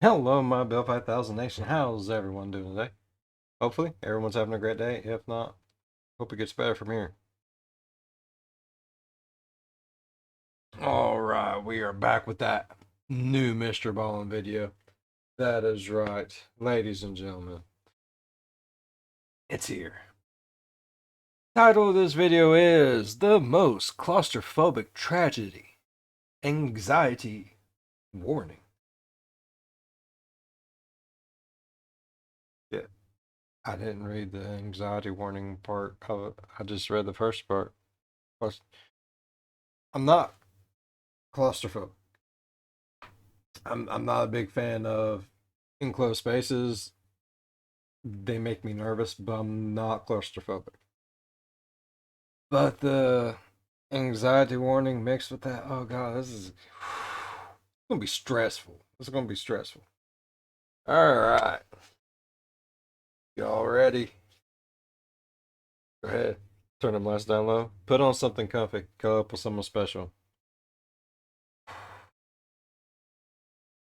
Hello, my Bill 5000 Nation. How's everyone doing today? Hopefully, everyone's having a great day. If not, hope it gets better from here. All right, we are back with that new MrBallen video. That is right, ladies and gentlemen. It's here. Title of this video is The Most Claustrophobic Tragedy. Anxiety Warning. Yeah, I didn't read the anxiety warning part of it. I just read the first part. Plus, I'm not claustrophobic. I'm not a big fan of enclosed spaces. They make me nervous, but I'm not claustrophobic. But the anxiety warning mixed with that, oh god, this is gonna be stressful. This is gonna be stressful. Alright. Y'all ready? Go ahead. Turn the lights down low. Put on something comfy. Cuddle up with someone special.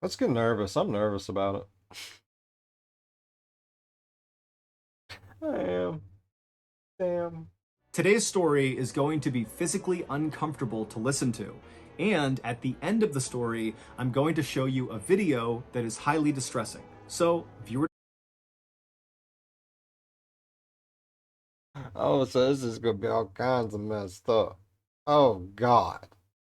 Let's get nervous. I'm nervous about it. I am. Damn. Today's story is going to be physically uncomfortable to listen to. And at the end of the story, I'm going to show you a video that is highly distressing. So, viewer Oh, so this is gonna be all kinds of messed up. Oh god.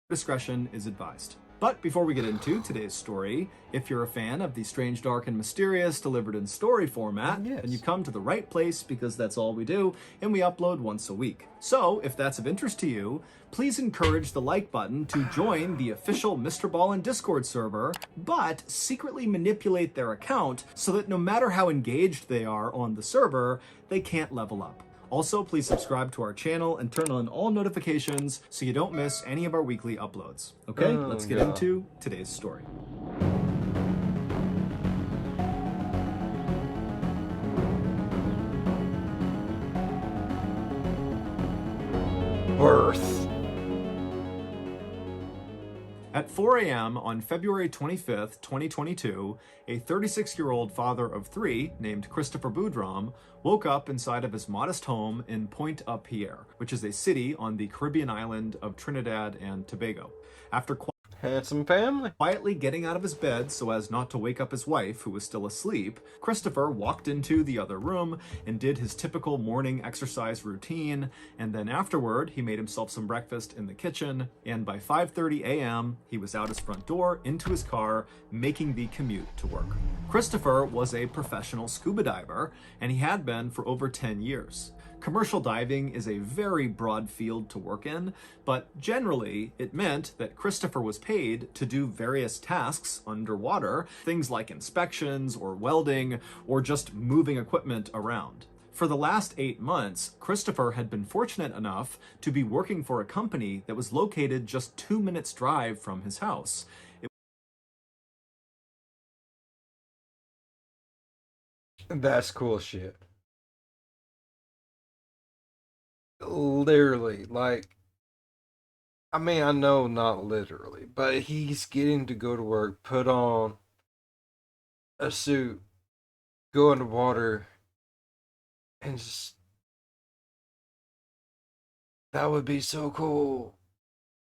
discretion is advised. But before we get into today's story, if you're a fan of the strange, dark, and mysterious delivered in story format, Yes. then you've come to the right place because that's all we do, and we upload once a week. So, if that's of interest to you, please encourage the like button to join the official MrBallen Discord server, but secretly manipulate their account so that no matter how engaged they are on the server, they can't level up. Also, please subscribe to our channel and turn on all notifications so you don't miss any of our weekly uploads. Okay, Oh, let's get God. into today's story. Birth. At 4 a.m. on February 25th, 2022, a 36-year-old father of three named Christopher Boudram woke up inside of his modest home in Pointe-à-Pierre, which is a city on the Caribbean island of Trinidad and Tobago. After Handsome family. quietly getting out of his bed so as not to wake up his wife, who was still asleep, Christopher walked into the other room and did his typical morning exercise routine, and then afterward, he made himself some breakfast in the kitchen, and by 5:30 a.m., he was out his front door, into his car, making the commute to work. Christopher was a professional scuba diver, and he had been for over 10 years. Commercial diving is a very broad field to work in, but generally it meant that Christopher was paid to do various tasks underwater, things like inspections or welding or just moving equipment around. For the last 8 months, Christopher had been fortunate enough to be working for a company that was located just 2 minutes drive from his house. That's cool shit. Literally, like, I mean, I know not literally, but he's getting to go to work, put on a suit, go in the water, and just, that would be so cool.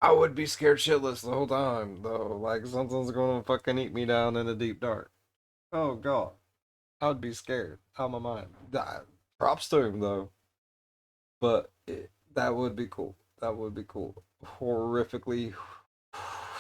I would be scared shitless the whole time, though. Like, something's gonna fucking eat me down in the deep dark. Oh, God. I would be scared out of my mind. Props to him, though. But that would be cool. That would be cool. Horrifically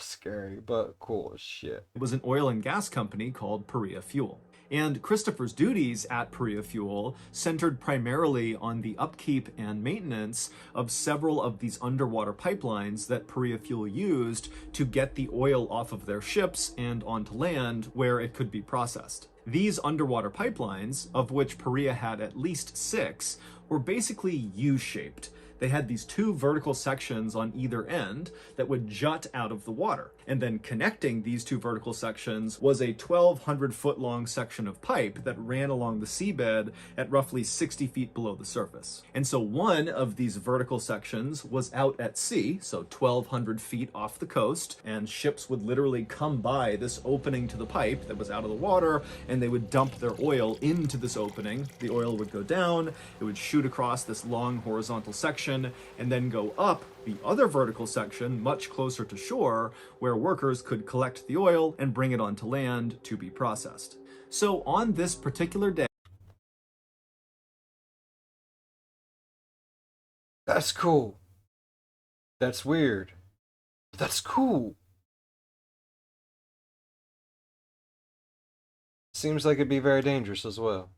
scary, but cool as shit. It was an oil and gas company called Perea Fuel. And Christopher's duties at Perea Fuel centered primarily on the upkeep and maintenance of several of these underwater pipelines that Perea Fuel used to get the oil off of their ships and onto land where it could be processed. These underwater pipelines, of which Perea had at least 6, were basically U-shaped. They had these two vertical sections on either end that would jut out of the water. And then connecting these two vertical sections was a 1,200-foot long section of pipe that ran along the seabed at roughly 60 feet below the surface. And so one of these vertical sections was out at sea, so 1,200 feet off the coast, and ships would literally come by this opening to the pipe that was out of the water, and they would dump their oil into this opening. The oil would go down, it would shoot across this long horizontal section, and then go up the other vertical section much closer to shore, where workers could collect the oil and bring it onto land to be processed. So on this particular day, That's cool. That's weird. But that's cool. Seems like it'd be very dangerous as well.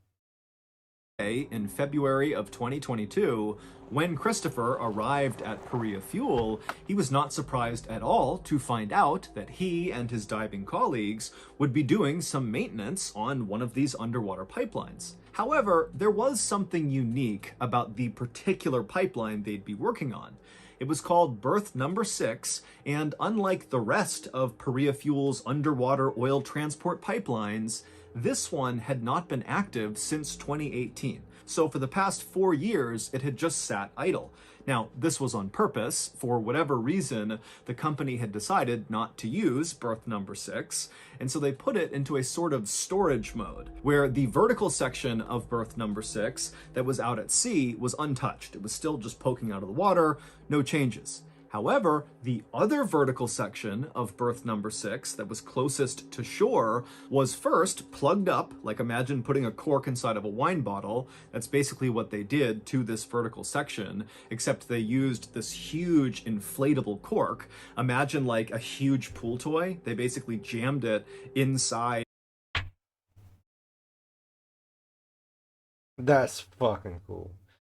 in February of 2022, when Christopher arrived at Korea Fuel, he was not surprised at all to find out that he and his diving colleagues would be doing some maintenance on one of these underwater pipelines. However, there was something unique about the particular pipeline they'd be working on. It was called berth number 6, and unlike the rest of Korea Fuel's underwater oil transport pipelines, this one had not been active since 2018. So for the past 4 years, it had just sat idle. Now, this was on purpose. For whatever reason, the company had decided not to use berth number 6, and so they put it into a sort of storage mode, where the vertical section of berth number 6 that was out at sea was untouched. It was still just poking out of the water, no changes. However, the other vertical section of berth number 6 that was closest to shore was first plugged up, like imagine putting a cork inside of a wine bottle. That's basically what they did to this vertical section, except they used this huge inflatable cork. Imagine like a huge pool toy. They basically jammed it inside. That's fucking cool.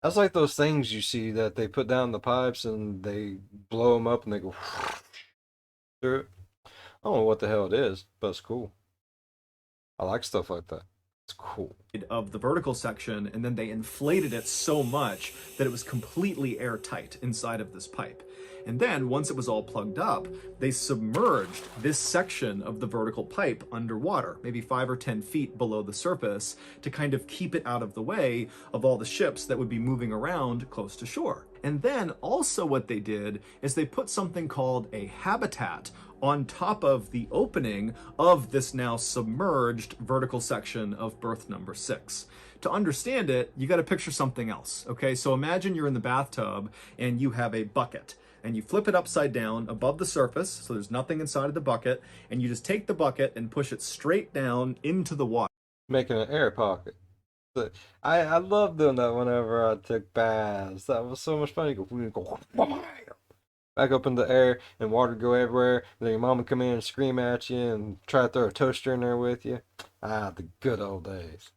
That's like those things you see that they put down the pipes and they blow them up and they go through it. I don't know what the hell it is, but it's cool. I like stuff like that. It's cool. Of the vertical section, and then they inflated it so much that it was completely airtight inside of this pipe. And then once it was all plugged up, they submerged this section of the vertical pipe underwater, maybe 5 or 10 feet below the surface, to kind of keep it out of the way of all the ships that would be moving around close to shore. And then also what they did is they put something called a habitat on top of the opening of this now submerged vertical section of berth number 6. To understand it, you got to picture something else. Okay, so imagine you're in the bathtub and you have a bucket, and you flip it upside down above the surface, so there's nothing inside of the bucket, and you just take the bucket and push it straight down into the water. Making an air pocket. I love doing that whenever I took baths. That was so much fun. You go back up in the air and water go everywhere. And then your mom would come in and scream at you and try to throw a toaster in there with you. Ah, the good old days.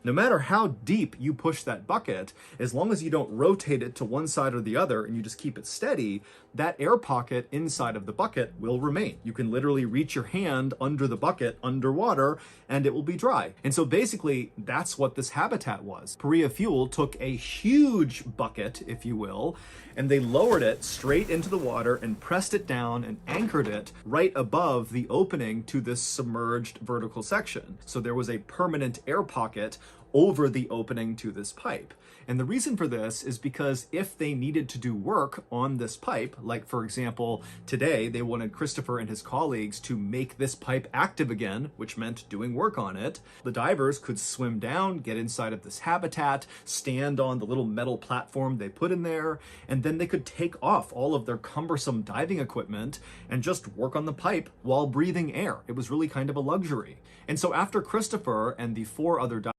No matter how deep you push that bucket, as long as you don't rotate it to one side or the other and you just keep it steady, that air pocket inside of the bucket will remain. You can literally reach your hand under the bucket underwater and it will be dry. And so basically that's what this habitat was. Korea Fuel took a huge bucket, if you will, and they lowered it straight into the water and pressed it down and anchored it right above the opening to this submerged vertical section. So there was a permanent air pocket over the opening to this pipe. And the reason for this is because if they needed to do work on this pipe, like for example, today they wanted Christopher and his colleagues to make this pipe active again, which meant doing work on it, the divers could swim down, get inside of this habitat, stand on the little metal platform they put in there, and then they could take off all of their cumbersome diving equipment and just work on the pipe while breathing air. It was really kind of a luxury. And so after Christopher and the 4 other divers,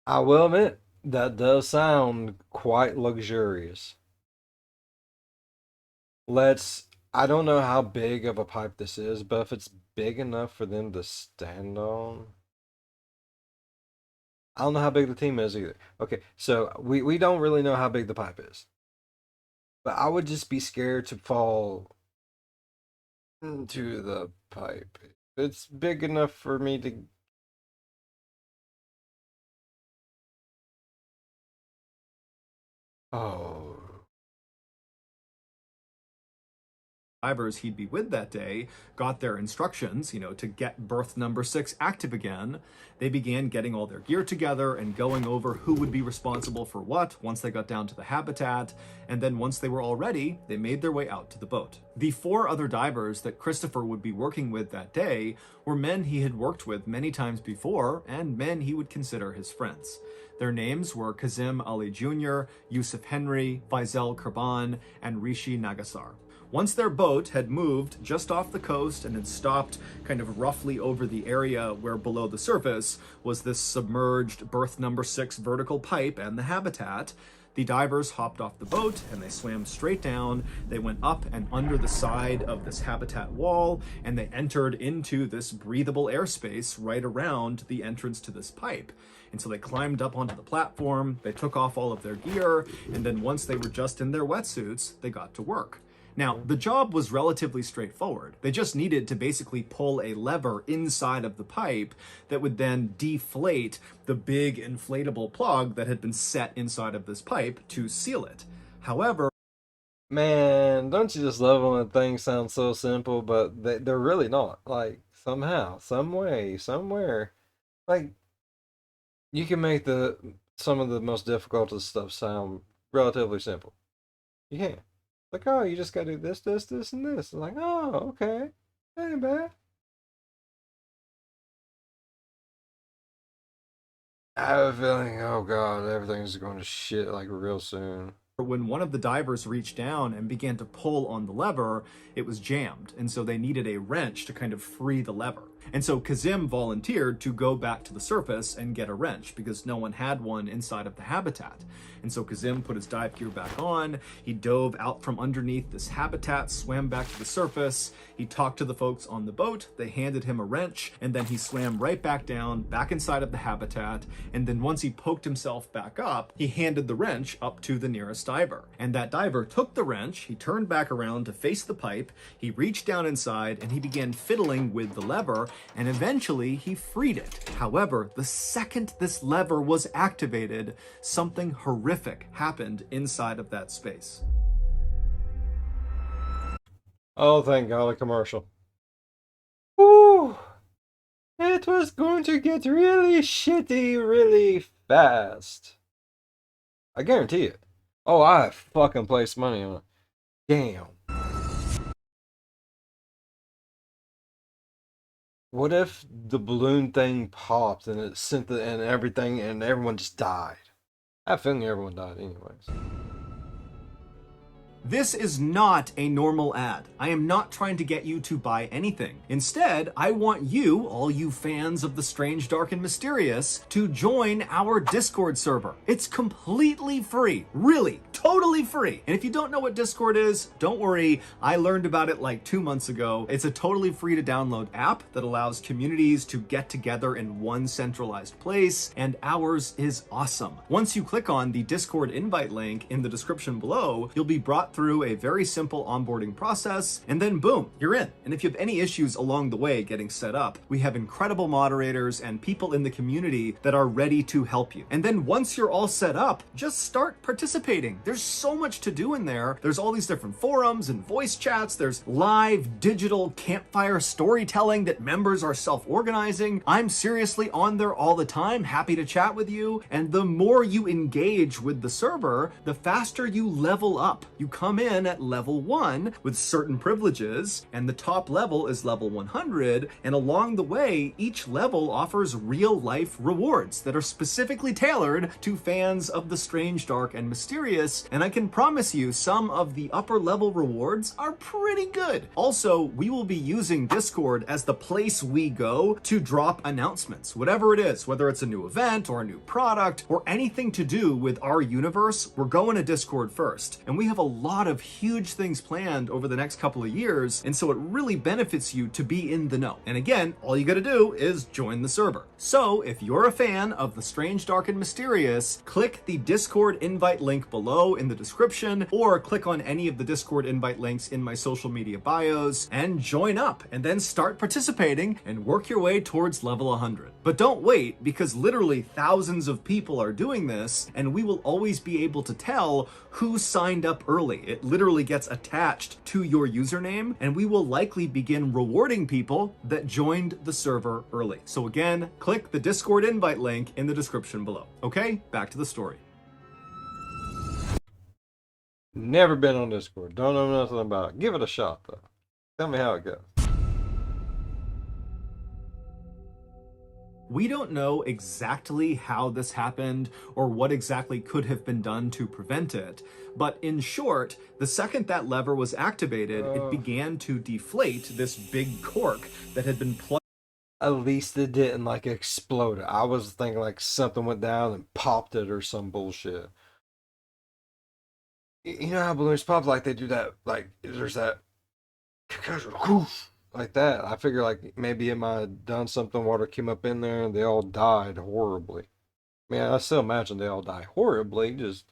I will admit, that does sound quite luxurious. I don't know how big of a pipe this is, but if it's big enough for them to stand on, I don't know how big the team is either. Okay, so we don't really know how big the pipe is. But I would just be scared to fall into the pipe. It's big enough for me to. Oh. Divers he'd be with that day got their instructions, to get berth number 6 active again, they began getting all their gear together and going over who would be responsible for what once they got down to the habitat. And then once they were all ready, they made their way out to the boat. The 4 other divers that Christopher would be working with that day were men he had worked with many times before and men he would consider his friends. Their names were Kazim Ali Jr., Yusuf Henry, Faisal Kurban, and Rishi Nagasar. Once their boat had moved just off the coast and had stopped kind of roughly over the area where below the surface was this submerged berth number 6 vertical pipe and the habitat, the divers hopped off the boat and they swam straight down. They went up and under the side of this habitat wall and they entered into this breathable airspace right around the entrance to this pipe. And so they climbed up onto the platform, they took off all of their gear, and then once they were just in their wetsuits, they got to work. Now, the job was relatively straightforward. They just needed to basically pull a lever inside of the pipe that would then deflate the big inflatable plug that had been set inside of this pipe to seal it. However, Man, don't you just love when things sound so simple, but they're really not. Like, somehow, some way, somewhere. Like, you can make some of the most difficult stuff sound relatively simple. You can. Like, oh, you just gotta do this, this, this, and this. Like, oh, okay. That ain't bad. I have a feeling, oh god, everything's going to shit like real soon. when one of the divers reached down and began to pull on the lever, it was jammed. And so they needed a wrench to kind of free the lever. And so Kazim volunteered to go back to the surface and get a wrench because no one had one inside of the habitat. And so Kazim put his dive gear back on. He dove out from underneath this habitat, swam back to the surface. He talked to the folks on the boat. They handed him a wrench, and then he swam right back down, back inside of the habitat. And then once he poked himself back up, he handed the wrench up to the nearest diver. And that diver took the wrench, he turned back around to face the pipe, he reached down inside, and he began fiddling with the lever, and eventually he freed it. However, the second this lever was activated, something horrific happened inside of that space. Oh, thank God, a commercial. Woo! It was going to get really shitty really fast. I guarantee it. Oh, I fucking placed money on it. Damn. What if the balloon thing popped and it sent and everything and everyone just died? I have a feeling everyone died anyways. This is not a normal ad. I am not trying to get you to buy anything. Instead, I want you, all you fans of the strange, dark, and mysterious, to join our Discord server. It's completely free. Really, totally free. And if you don't know what Discord is, don't worry. I learned about it like 2 months ago. It's a totally free to download app that allows communities to get together in one centralized place, and ours is awesome. Once you click on the Discord invite link in the description below, you'll be brought through a very simple onboarding process, and then boom, you're in. And if you have any issues along the way getting set up, we have incredible moderators and people in the community that are ready to help you. And then once you're all set up, just start participating. There's so much to do in there. There's all these different forums and voice chats. There's live digital campfire storytelling that members are self-organizing. I'm seriously on there all the time, happy to chat with you. And the more you engage with the server, the faster you level up. You come in at level 1 with certain privileges, and the top level is level 100, and along the way, each level offers real-life rewards that are specifically tailored to fans of the strange, dark, and mysterious, and I can promise you some of the upper-level rewards are pretty good. Also, we will be using Discord as the place we go to drop announcements, whatever it is, whether it's a new event or a new product or anything to do with our universe, we're going to Discord first, and we have a lot of huge things planned over the next couple of years, and so it really benefits you to be in the know. And again, all you gotta do is join the server. So if you're a fan of the strange, dark, and mysterious, click the Discord invite link below in the description, or click on any of the Discord invite links in my social media bios and join up, and then start participating and work your way towards level 100. But don't wait, because literally thousands of people are doing this, and we will always be able to tell who signed up early. early. It literally gets attached to your username, and we will likely begin rewarding people that joined the server early. So again, click the Discord invite link in the description below. Okay, back to the story. Never been on Discord. Don't know nothing about it. Give it a shot, though. Tell me how it goes. We don't know exactly how this happened or what exactly could have been done to prevent it, but in short, the second that lever was activated, it began to deflate this big cork that had been plugged. At least it didn't, like, explode. I was thinking, like, something went down and popped it or some bullshit. You know how balloons pop? Like, they do that, like, there's that... like that. I figure, like, maybe it might have done something, water came up in there, and they all died horribly. Man, I still imagine they all die horribly, just...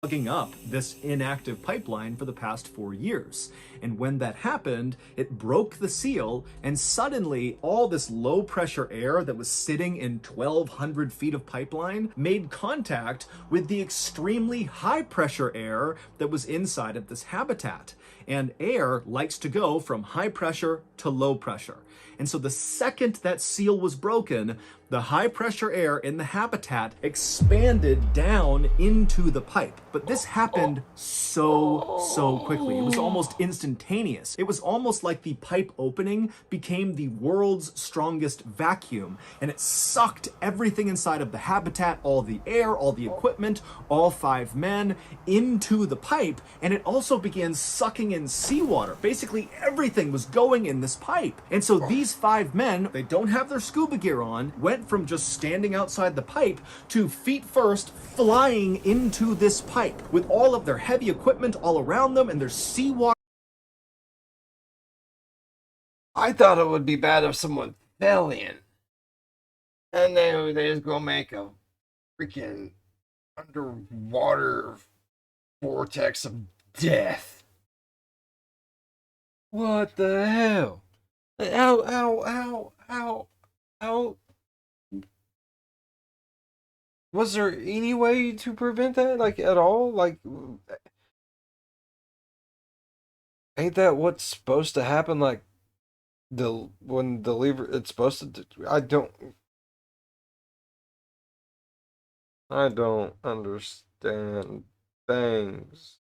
plugging up this inactive pipeline for the past 4 years. And when that happened, it broke the seal, and suddenly all this low pressure air that was sitting in 1,200 feet of pipeline made contact with the extremely high pressure air that was inside of this habitat. And air likes to go from high pressure to low pressure. And so the second that seal was broken, the high pressure air in the habitat expanded down into the pipe. But this happened so quickly. It was almost instantaneous. It was almost like the pipe opening became the world's strongest vacuum, and it sucked everything inside of the habitat, all the air, all the equipment, all 5 men into the pipe, and it also began sucking in seawater. Basically everything was going in this pipe. And so these 5 men, they don't have their scuba gear on, went from just standing outside the pipe to feet first flying into this pipe with all of their heavy equipment all around them and their seawater. I thought it would be bad if someone fell in. And they just go make a freaking underwater vortex of death. What the hell? Ow. Was there any way to prevent that? Like, at all? Like, ain't that what's supposed to happen? Like, when the lever, it's supposed to do, I don't understand things.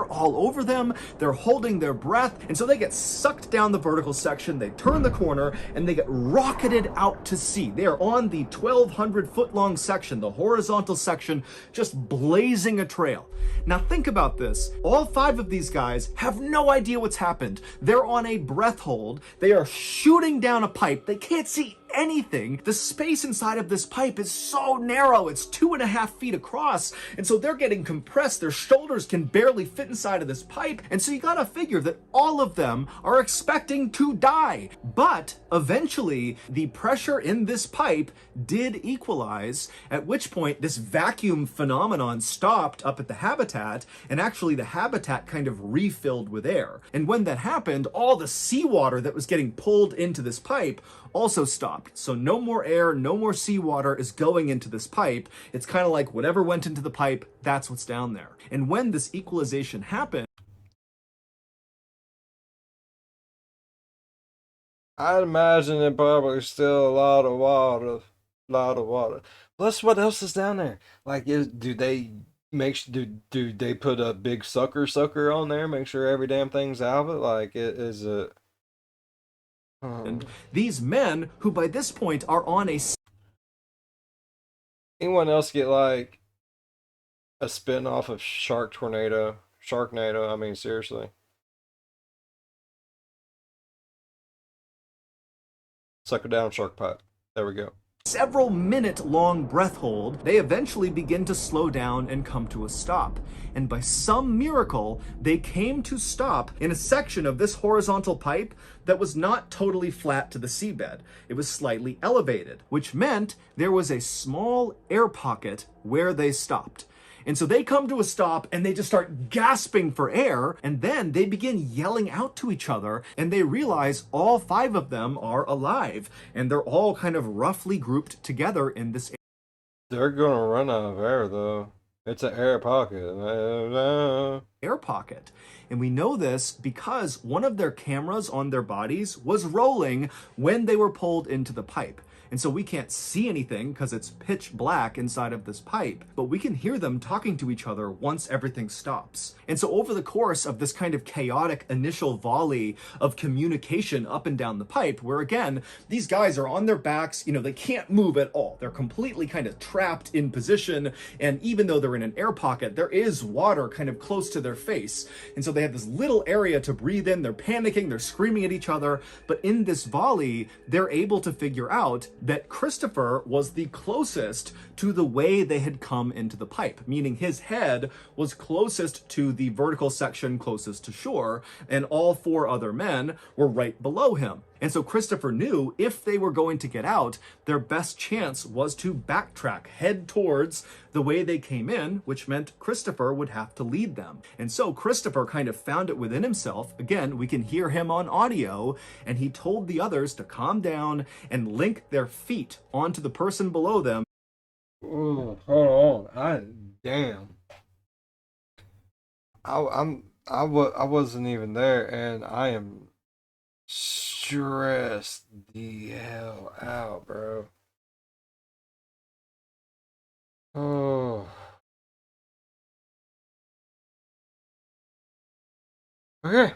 All over them, they're holding their breath, and so they get sucked down the vertical section, they turn the corner, and they get rocketed out to sea. They are on the 1,200 foot long section, the horizontal section, just blazing a trail. Now think about this. All 5 of these guys have no idea what's happened. They're on a breath hold. They are shooting down a pipe. They can't see anything. The space inside of this pipe is so narrow. It's 2.5 feet across. And so they're getting compressed. Their shoulders can barely fit inside of this pipe. And so you gotta figure that all of them are expecting to die. But eventually the pressure in this pipe did equalize, at which point this vacuum phenomenon stopped up at the habitat, and actually the habitat kind of refilled with air. And when that happened, all the seawater that was getting pulled into this pipe also stopped. So no more air, no more seawater is going into this pipe. It's kind of like whatever went into the pipe, that's what's down there. And when this equalization happened, I'd imagine it probably still a lot of water. Plus, what else is down there? Like, do they do they put a big sucker on there, make sure every damn thing's out of it? Like, is it? and these men, who by this point are on a... Anyone else get like a spin off of Sharknado? I mean, seriously. Suck it down, shark pot. There we go. several minute long breath hold, they eventually begin to slow down and come to a stop. And by some miracle, they came to stop in a section of this horizontal pipe that was not totally flat to the seabed. It was slightly elevated, which meant there was a small air pocket where they stopped. And so they come to a stop and they just start gasping for air, and then they begin yelling out to each other, and they realize all 5 of them are alive, and they're all kind of roughly grouped together in this area. They're gonna run out of air though. It's an air pocket. Air pocket. And we know this because one of their cameras on their bodies was rolling when they were pulled into the pipe. And so we can't see anything because it's pitch black inside of this pipe, but we can hear them talking to each other once everything stops. And so over the course of this kind of chaotic initial volley of communication up and down the pipe, where again, these guys are on their backs, they can't move at all. They're completely kind of trapped in position. And even though they're in an air pocket, there is water kind of close to their face. And so they have this little area to breathe in. They're panicking, they're screaming at each other. But in this volley, they're able to figure out that Christopher was the closest to the way they had come into the pipe, meaning his head was closest to the vertical section closest to shore, and all four other men were right below him. And so Christopher knew if they were going to get out, their best chance was to backtrack, head towards the way they came in, which meant Christopher would have to lead them. And so Christopher kind of found it within himself. Again, we can hear him on audio, and he told the others to calm down and link their feet onto the person below them. Ooh, hold on. Damn. I wasn't even there, and I am stressed the hell out, bro. Oh. Okay.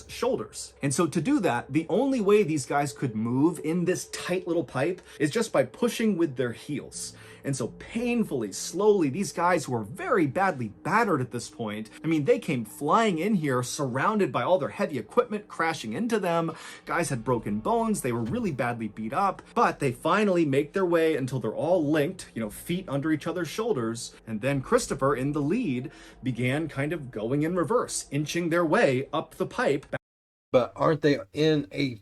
Shoulders. And so to do that, the only way these guys could move in this tight little pipe is just by pushing with their heels. And so painfully, slowly, these guys who were very badly battered at this point, they came flying in here surrounded by all their heavy equipment crashing into them. Guys had broken bones. They were really badly beat up, but they finally make their way until they're all linked, feet under each other's shoulders. And then Christopher, in the lead, began kind of going in reverse, inching their way up the pipe. But aren't they in a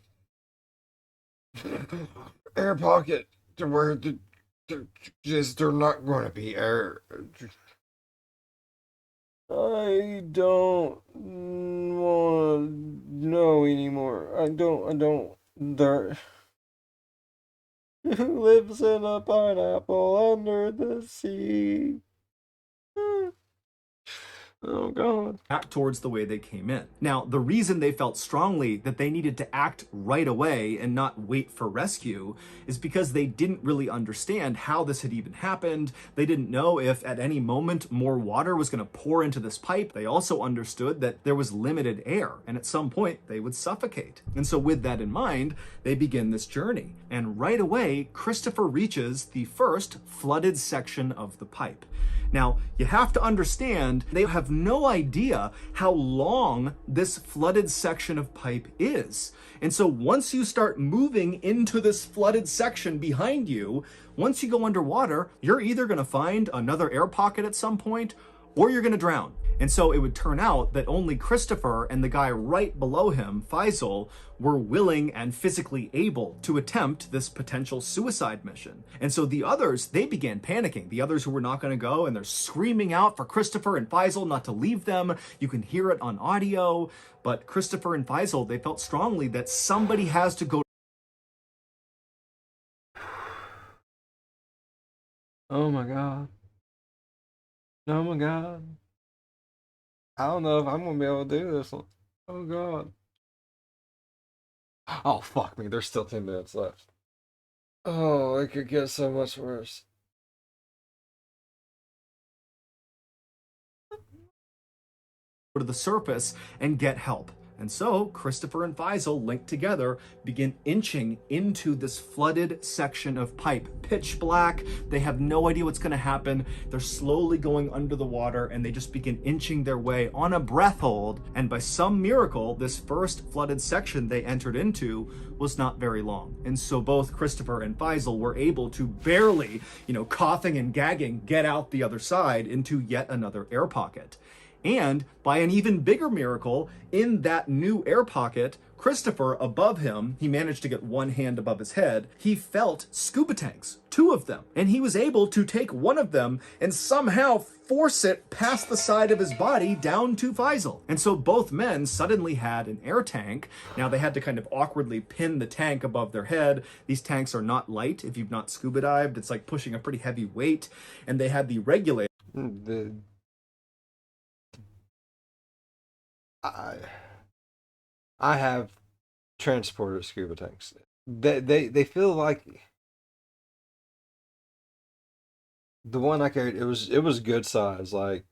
air pocket to where they're not going to be air? I don't want to know anymore. I don't. There. Who lives in a pineapple under the sea? Oh, God. Back towards the way they came in. Now, the reason they felt strongly that they needed to act right away and not wait for rescue is because they didn't really understand how this had even happened. They didn't know if at any moment more water was going to pour into this pipe. They also understood that there was limited air, and at some point they would suffocate. And so with that in mind, they begin this journey. And right away, Christopher reaches the first flooded section of the pipe. Now, you have to understand, they have no idea how long this flooded section of pipe is. And so once you start moving into this flooded section behind you, once you go underwater, you're either going to find another air pocket at some point, or you're going to drown. And so it would turn out that only Christopher and the guy right below him, Faisal, were willing and physically able to attempt this potential suicide mission. And so the others, they began panicking. The others who were not going to go, and they're screaming out for Christopher and Faisal not to leave them. You can hear it on audio. But Christopher and Faisal, they felt strongly that somebody has to go. Oh my God. Oh my God. I don't know if I'm gonna be able to do this one. Oh God. Oh fuck me, there's still 10 minutes left. Oh, it could get so much worse. To the surface and get help. And so Christopher and Faisal, linked together, begin inching into this flooded section of pipe. Pitch black. They have no idea what's going to happen. They're slowly going under the water, and they just begin inching their way on a breath hold. And by some miracle, this first flooded section they entered into was not very long. And so both Christopher and Faisal were able to barely, coughing and gagging, get out the other side into yet another air pocket. And by an even bigger miracle, in that new air pocket, Christopher, above him, he managed to get one hand above his head. He felt scuba tanks, 2 of them. And he was able to take one of them and somehow force it past the side of his body down to Faisal. And so both men suddenly had an air tank. Now they had to kind of awkwardly pin the tank above their head. These tanks are not light. If you've not scuba dived, it's like pushing a pretty heavy weight. And they had the regulator. The I I have transported scuba tanks. They feel like the one I carried. It was good size. Like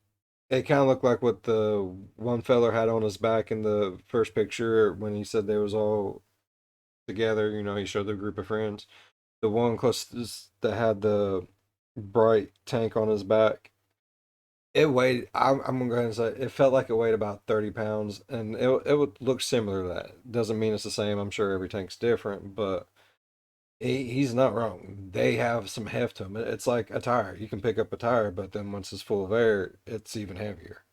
it kind of looked like what the one feller had on his back in the first picture when he said they was all together. He showed the group of friends. The one closest that had the bright tank on his back. It weighed. I'm gonna go ahead and say it felt like it weighed about 30 pounds, and it would look similar to that. Doesn't mean it's the same. I'm sure every tank's different, but he's not wrong. They have some heft to them. It's like a tire. You can pick up a tire, but then once it's full of air, it's even heavier.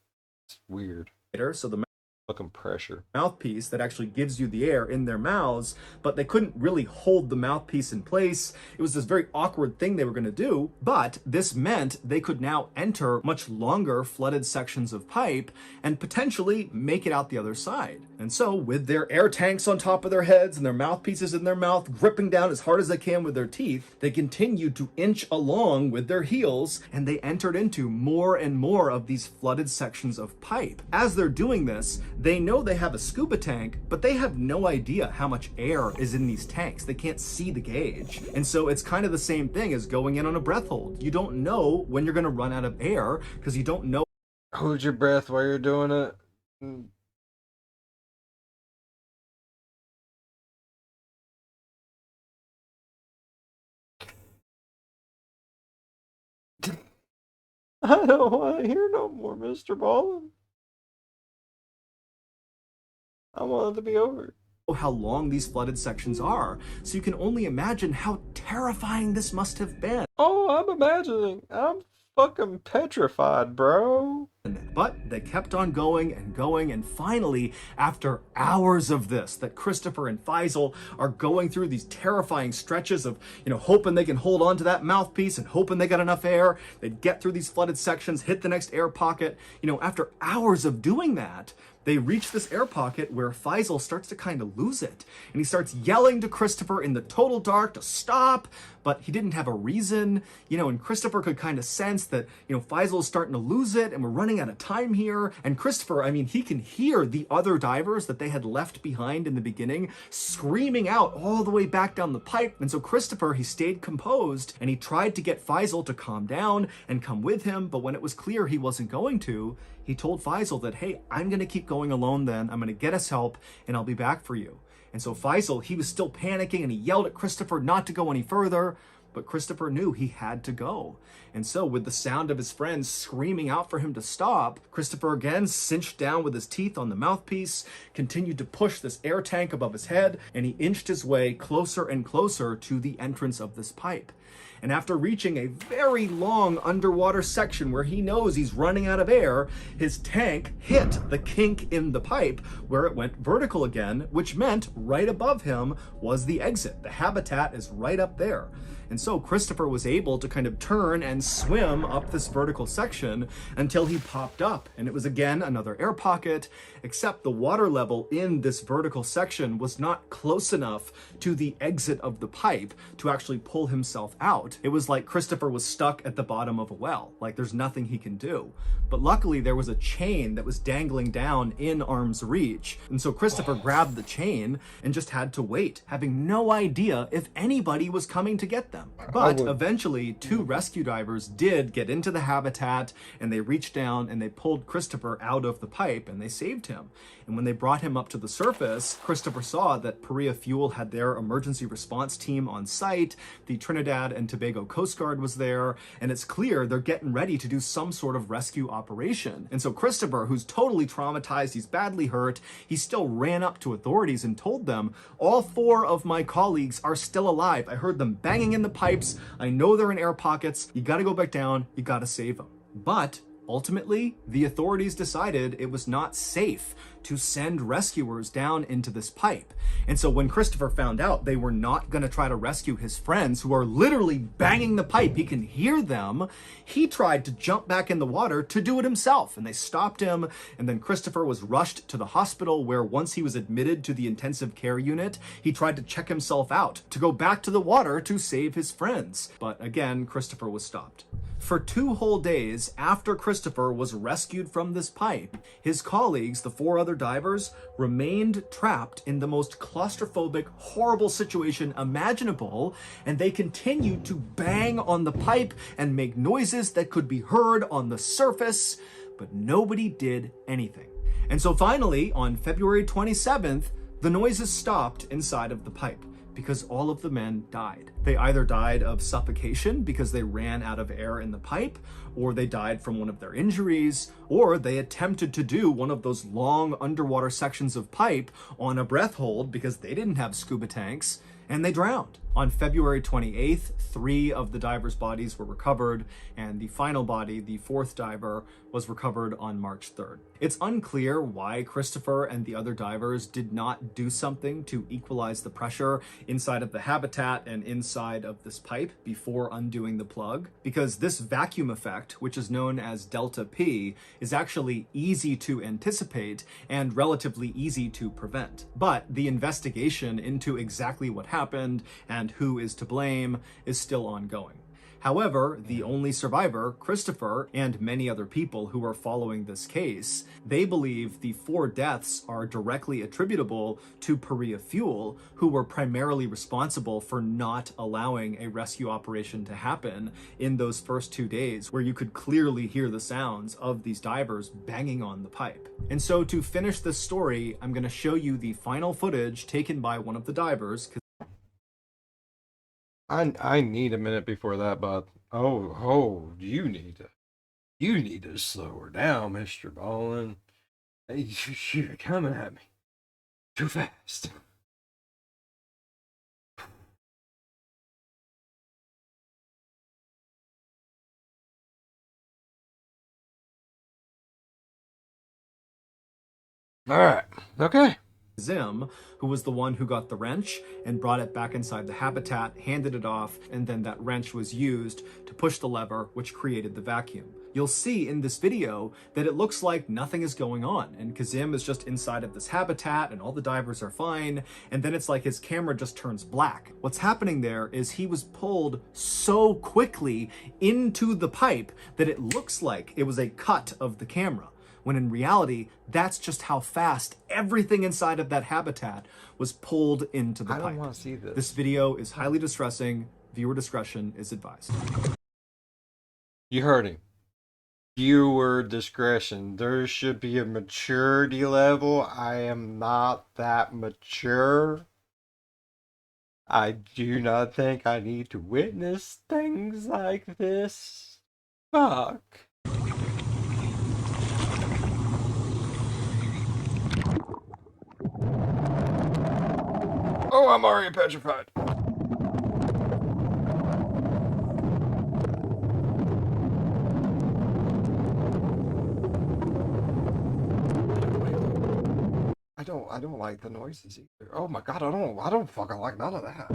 It's weird. So the Fucking pressure. mouthpiece that actually gives you the air in their mouths, but they couldn't really hold the mouthpiece in place. It was this very awkward thing they were going to do, but this meant they could now enter much longer flooded sections of pipe and potentially make it out the other side. And so, with their air tanks on top of their heads and their mouthpieces in their mouth, gripping down as hard as they can with their teeth, they continued to inch along with their heels, and they entered into more and more of these flooded sections of pipe. As they're doing this, they know they have a scuba tank, but they have no idea how much air is in these tanks. They can't see the gauge. And so it's kind of the same thing as going in on a breath hold. You don't know when you're going to run out of air because you don't know. Hold your breath while you're doing it. I don't want to hear no more, MrBallen. I want it to be over. How long these flooded sections are. So you can only imagine how terrifying this must have been. Oh, I'm imagining. I'm fucking petrified, bro. But they kept on going and going, and finally, after hours of this, that Christopher and Faisal are going through these terrifying stretches of, hoping they can hold on to that mouthpiece and hoping they got enough air. They'd get through these flooded sections, hit the next air pocket. After hours of doing that, they reach this air pocket where Faisal starts to kind of lose it. And he starts yelling to Christopher in the total dark to stop, but he didn't have a reason, and Christopher could kind of sense that, Faisal is starting to lose it and we're running out of time here. And Christopher, he can hear the other divers that they had left behind in the beginning screaming out all the way back down the pipe. And so Christopher, he stayed composed and he tried to get Faisal to calm down and come with him. But when it was clear he wasn't going to, he told Faisal that, hey, I'm going to keep going alone then. I'm going to get us help and I'll be back for you. And so Faisal, he was still panicking and he yelled at Christopher not to go any further, but Christopher knew he had to go. And so with the sound of his friends screaming out for him to stop, Christopher again cinched down with his teeth on the mouthpiece, continued to push this air tank above his head, and he inched his way closer and closer to the entrance of this pipe. And after reaching a very long underwater section where he knows he's running out of air, his tank hit the kink in the pipe where it went vertical again, which meant right above him was the exit. The habitat is right up there. And so Christopher was able to kind of turn and swim up this vertical section until he popped up. And it was again another air pocket, except the water level in this vertical section was not close enough to the exit of the pipe to actually pull himself out. It was like Christopher was stuck at the bottom of a well, like there's nothing he can do. But luckily there was a chain that was dangling down in arm's reach. And so Christopher grabbed the chain and just had to wait, having no idea if anybody was coming to get them. But eventually, two rescue divers did get into the habitat and they reached down and they pulled Christopher out of the pipe and they saved him. And when they brought him up to the surface, Christopher saw that Perea Fuel had their emergency response team on site. The Trinidad and Tobago Coast Guard was there, and it's clear they're getting ready to do some sort of rescue operation. And so Christopher, who's totally traumatized, he's badly hurt, he still ran up to authorities and told them, all 4 of my colleagues are still alive. I heard them banging in the pipes. I know they're in air pockets. You got to go back down. You got to save them. But ultimately, the authorities decided it was not safe to send rescuers down into this pipe. And so when Christopher found out they were not going to try to rescue his friends who are literally banging the pipe, he can hear them, he tried to jump back in the water to do it himself. And they stopped him. And then Christopher was rushed to the hospital, where once he was admitted to the intensive care unit, he tried to check himself out to go back to the water to save his friends. But again, Christopher was stopped. For 2 whole days after Christopher was rescued from this pipe, his colleagues, the 4 other divers, remained trapped in the most claustrophobic, horrible situation imaginable, and they continued to bang on the pipe and make noises that could be heard on the surface, but nobody did anything. And so finally, on February 27th, the noises stopped inside of the pipe, because all of the men died. They either died of suffocation because they ran out of air in the pipe, or they died from one of their injuries, or they attempted to do one of those long underwater sections of pipe on a breath hold because they didn't have scuba tanks, and they drowned. On February 28th, 3 of the divers' bodies were recovered, and the final body, the 4th diver, was recovered on March 3rd. It's unclear why Christopher and the other divers did not do something to equalize the pressure inside of the habitat and inside of this pipe before undoing the plug, because this vacuum effect, which is known as delta P, is actually easy to anticipate and relatively easy to prevent. But the investigation into exactly what happened and who is to blame is still ongoing. However, the only survivor, Christopher, and many other people who are following this case, they believe the 4 deaths are directly attributable to Perea Fuel, who were primarily responsible for not allowing a rescue operation to happen in those first 2 days, where you could clearly hear the sounds of these divers banging on the pipe. And so to finish this story, I'm going to show you the final footage taken by one of the divers. I need a minute before that, but you need to slow her down, MrBallen. You're coming at me too fast. All right, okay. Zim, who was the one who got the wrench and brought it back inside the habitat, handed it off, and then that wrench was used to push the lever, which created the vacuum. You'll see in this video that it looks like nothing is going on, and Kazim is just inside of this habitat and all the divers are fine, and then it's like his camera just turns black. What's happening there is he was pulled so quickly into the pipe that it looks like it was a cut of the camera, when in reality, that's just how fast everything inside of that habitat was pulled into the pipe. I don't want to see this. This video is highly distressing. Viewer discretion is advised. You heard him. Viewer discretion. There should be a maturity level. I am not that mature. I do not think I need to witness things like this. Fuck. Oh, I'm already petrified. I don't like the noises either. Oh my god, I don't fucking like none of that.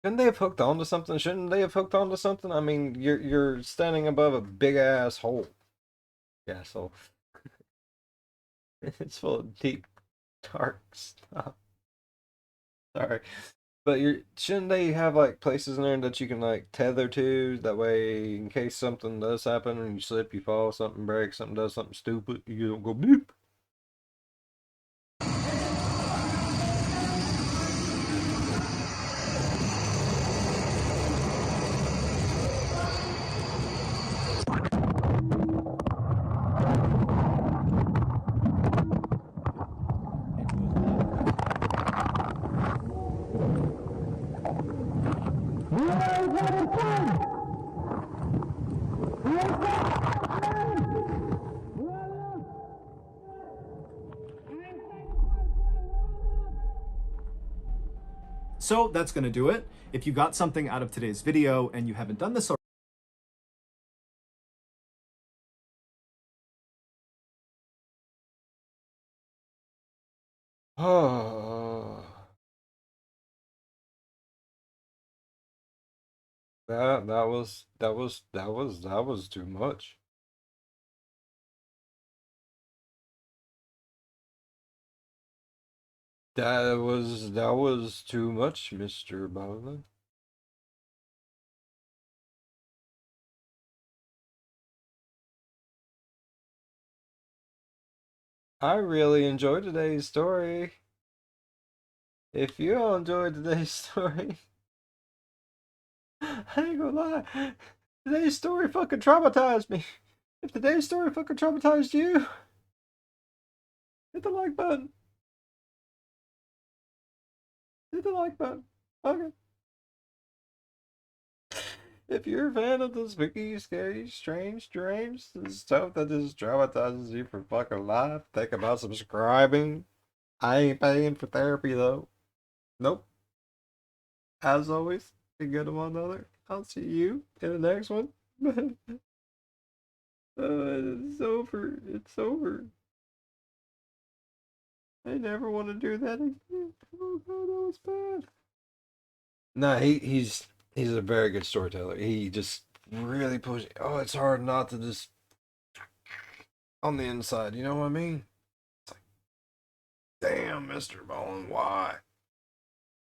Couldn't they have hooked onto something? Shouldn't they have hooked onto something? I mean, you're standing above a big ass hole. Yeah, so it's full of deep, dark stuff. Sorry, but shouldn't they have like places in there that you can like tether to? That way, in case something does happen and you slip, you fall, something breaks, something does something stupid, you don't go bloop. So that's going to do it. If you got something out of today's video and you haven't done this Oh, that was too much. That was too much, MrBallen. I really enjoyed today's story. If you all enjoyed today's story, I ain't gonna lie. Today's story fucking traumatized me. If today's story fucking traumatized you, hit the like button. Hit the like button. Okay. If you're a fan of the spooky, scary, strange, deranged stuff that just traumatizes you for fucking life, think about subscribing. I ain't paying for therapy though. Nope. As always, be good to one another. I'll see you in the next one. It's over. It's over. I never want to do that again. Oh god, that was bad. No, he's a very good storyteller. He just really pushes. Oh, it's hard not to just on the inside. You know what I mean? It's like, damn, MrBallen, why?